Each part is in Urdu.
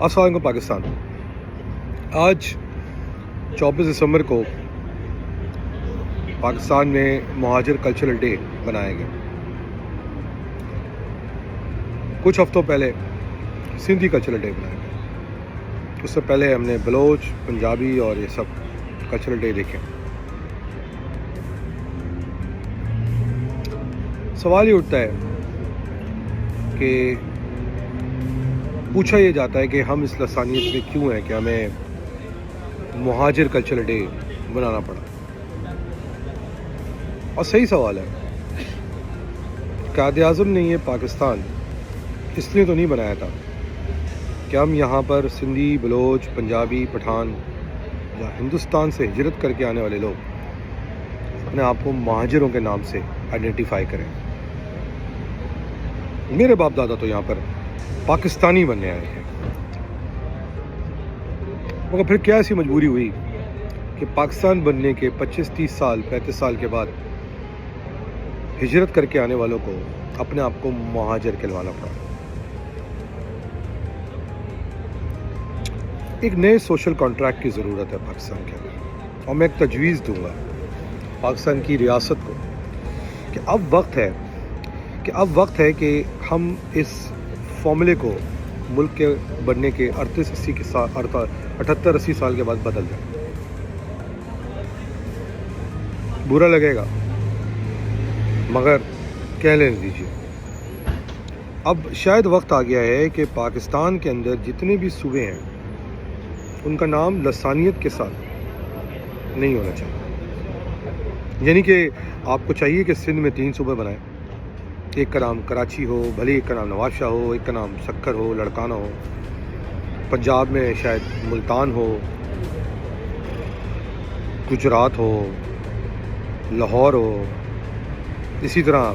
السلام علیکم پاکستان. آج 24 دسمبر کو پاکستان میں مہاجر کلچرل ڈے منایا گیا. کچھ ہفتوں پہلے سندھی کلچرل ڈے منایا گیا. اس سے پہلے ہم نے بلوچ، پنجابی اور یہ سب کلچرل ڈے دیکھے. سوال یہ اٹھتا ہے کہ پوچھا یہ جاتا ہے کہ ہم اس لسانیت میں کیوں ہیں کہ ہمیں مہاجر کلچرل ڈے منانا پڑا. اور صحیح سوال ہے. قائد اعظم نے یہ پاکستان اس لیے تو نہیں بنایا تھا کہ ہم یہاں پر سندھی، بلوچ، پنجابی، پٹھان یا ہندوستان سے ہجرت کر کے آنے والے لوگ اپنے آپ کو مہاجروں کے نام سے آئیڈینٹیفائی کریں. میرے باپ دادا تو یہاں پر پاکستانی بننے آئے ہیں، مگر پھر کیا ایسی مجبوری ہوئی کہ پاکستان بننے کے 25-30 سال 35 سال کے بعد ہجرت کر کے آنے والوں کو اپنے آپ کو مہاجر کہلوانا پڑا. ایک نئے سوشل کانٹریکٹ کی ضرورت ہے پاکستان کے اندر، اور میں ایک تجویز دوں گا پاکستان کی ریاست کو کہ اب وقت ہے کہ ہم اس فارمولے کو ملک کے بننے کے 78-80 سال کے بعد بدل دیں. برا لگے گا مگر کہہ لینے دیجیے. اب شاید وقت آ گیا ہے کہ پاکستان کے اندر جتنے بھی صوبے ہیں ان کا نام لسانیت کے ساتھ نہیں ہونا چاہیے. یعنی کہ آپ کو چاہیے کہ سندھ میں 3 صوبے بنائیں. ایک کا نام کراچی ہو، بھلے ایک کا نام نواز شاہ ہو، ایک کا نام سکر ہو، لڑکانہ ہو. پنجاب میں شاید ملتان ہو، گجرات ہو، لاہور ہو. اسی طرح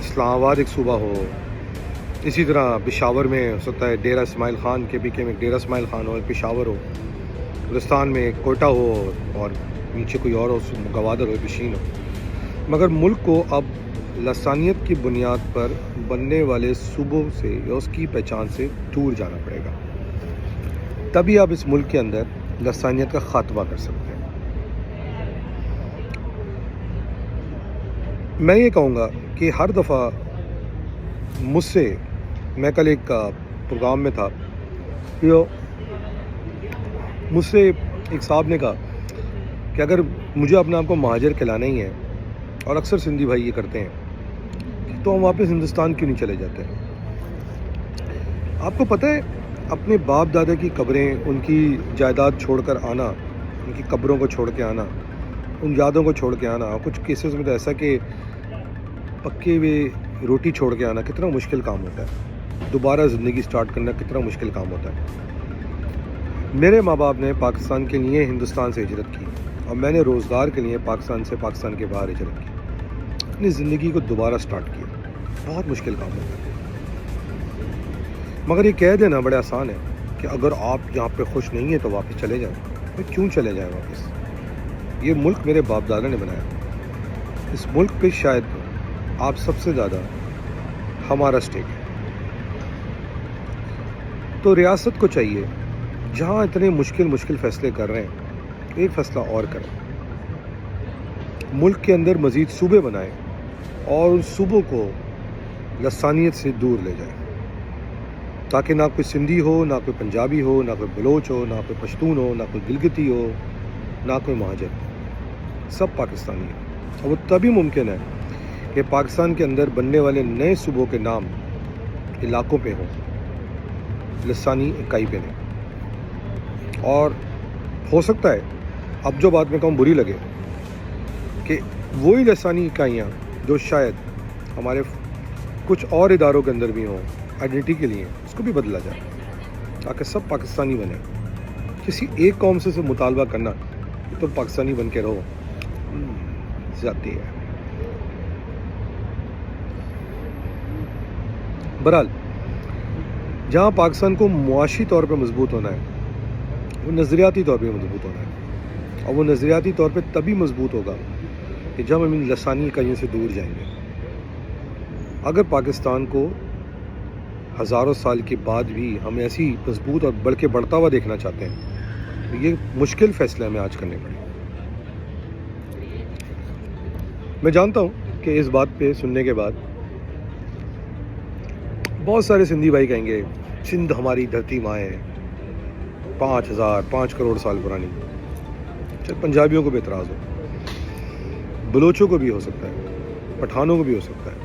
اسلام آباد ایک صوبہ ہو. اسی طرح پشاور میں ہو سکتا ہے ڈیرہ اسماعیل خان کے پی کے میں ڈیرہ اسماعیل خان ہو، پشاور ہو. بلوچستان میں کوئٹہ ہو اور نیچے کوئی اور ہو، گوادر ہو، پشین ہو. مگر ملک کو اب لسانیت کی بنیاد پر بننے والے صوبوں سے یا اس کی پہچان سے دور جانا پڑے گا. تبھی آپ اس ملک کے اندر لسانیت کا خاتمہ کر سکتے ہیں. میں یہ کہوں گا کہ ہر دفعہ میں کل ایک پروگرام میں تھا، مجھ سے ایک صاحب نے کہا کہ اگر مجھے اپنے آپ کو مہاجر کہلانا ہی ہے، اور اکثر سندھی بھائی یہ کرتے ہیں، تو ہم واپس ہندوستان کیوں نہیں چلے جاتے ہیں؟ آپ کو پتہ ہے اپنے باپ دادا کی قبریں، ان کی جائیداد چھوڑ کر آنا، ان کی قبروں کو چھوڑ کے آنا، ان یادوں کو چھوڑ کے آنا، کچھ کیسز میں تو ایسا کہ پکے ہوئے روٹی چھوڑ کے آنا کتنا مشکل کام ہوتا ہے. دوبارہ زندگی سٹارٹ کرنا کتنا مشکل کام ہوتا ہے. میرے ماں باپ نے پاکستان کے لیے ہندوستان سے ہجرت کی، اور میں نے روزگار کے لیے پاکستان کے باہر ہجرت کی. اپنی زندگی کو دوبارہ سٹارٹ کیا. بہت مشکل کام ہوتا ہے. مگر یہ کہہ دینا بڑے آسان ہے کہ اگر آپ یہاں پہ خوش نہیں ہیں تو واپس چلے جائیں. کیوں چلے جائیں واپس؟ یہ ملک میرے باپ دادا نے بنایا. اس ملک پہ شاید آپ سب سے زیادہ ہمارا اسٹیک ہے. تو ریاست کو چاہیے جہاں اتنے مشکل فیصلے کر رہے ہیں، ایک فیصلہ اور کریں. ملک کے اندر مزید صوبے بنائیں اور ان صوبوں کو لسانیت سے دور لے جائیں، تاکہ نہ کوئی سندھی ہو، نہ کوئی پنجابی ہو، نہ کوئی بلوچ ہو، نہ کوئی پشتون ہو، نہ کوئی گلگتی ہو، نہ کوئی مہاجر. سب پاکستانی ہیں. اور وہ تبھی ممکن ہے کہ پاکستان کے اندر بننے والے نئے صوبوں کے نام علاقوں پہ ہوں، لسانی اکائی پہ نہیں. اور ہو سکتا ہے اب جو بات میں کہوں بری لگے کہ وہی لسانی اکائیاں جو شاید ہمارے کچھ اور اداروں کے اندر بھی ہوں آئیڈینٹی کے لیے، اس کو بھی بدلا جائے تاکہ سب پاکستانی بنے. کسی ایک قوم سے مطالبہ کرنا کہ تم پاکستانی بن کے رہو، زیادتی ہے. بہرحال جہاں پاکستان کو معاشی طور پہ مضبوط ہونا ہے، وہ نظریاتی طور پہ مضبوط ہونا ہے. اور وہ نظریاتی طور پہ تبھی مضبوط ہوگا کہ جب ہم ان لسانی اکائیوں سے دور جائیں گے. اگر پاکستان کو ہزاروں سال کے بعد بھی ہم ایسی مضبوط اور بڑھ کے بڑھتا ہوا دیکھنا چاہتے ہیں. یہ مشکل فیصلہ ہمیں آج کرنے پڑے. میں جانتا ہوں کہ اس بات پہ سننے کے بعد بہت سارے سندھی بھائی کہیں گے سندھ ہماری دھرتی ماں ہے, 5 کروڑ سال پرانی. چل پنجابیوں کو بھی اعتراض ہو, بلوچوں کو بھی ہو سکتا ہے, پٹھانوں کو بھی ہو سکتا ہے,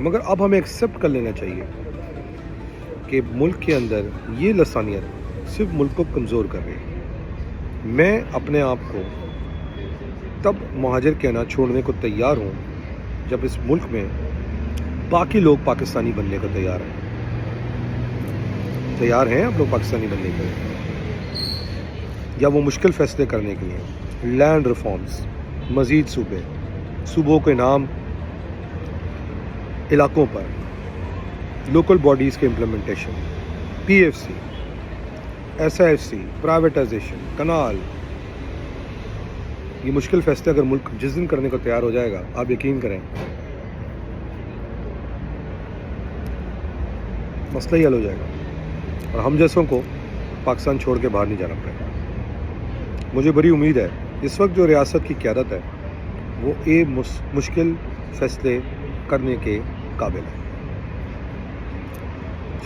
مگر اب ہمیں ایکسیپٹ کر لینا چاہیے کہ ملک کے اندر یہ لسانیت صرف ملک کو کمزور کر رہی ہے. میں اپنے آپ کو تب مہاجر کہنا چھوڑنے کو تیار ہوں جب اس ملک میں باقی لوگ پاکستانی بننے کو تیار ہیں. آپ لوگ پاکستانی بننے کے لیے, یا وہ مشکل فیصلے کرنے کے لیے لینڈ ریفارمز, مزید صوبوں کے نام علاقوں پر, لوکل باڈیز کے implementation, PFC, SIFC, privatisation, canal. یہ مشکل فیصلے اگر ملک جس دن کرنے کو تیار ہو جائے گا, آپ یقین کریں مسئلہ ہی حل ہو جائے گا, اور ہم جیسوں کو پاکستان چھوڑ کے باہر نہیں جانا پڑے گا. مجھے بڑی امید ہے اس وقت جو ریاست کی قیادت ہے وہ مشکل فیصلے کرنے کے قابل ہے.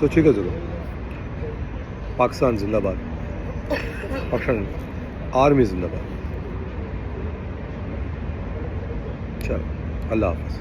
سوچیے گا ضرور. پاکستان زندہ باد, پاکستان آرمی زندہ باد. چلو اللہ حافظ.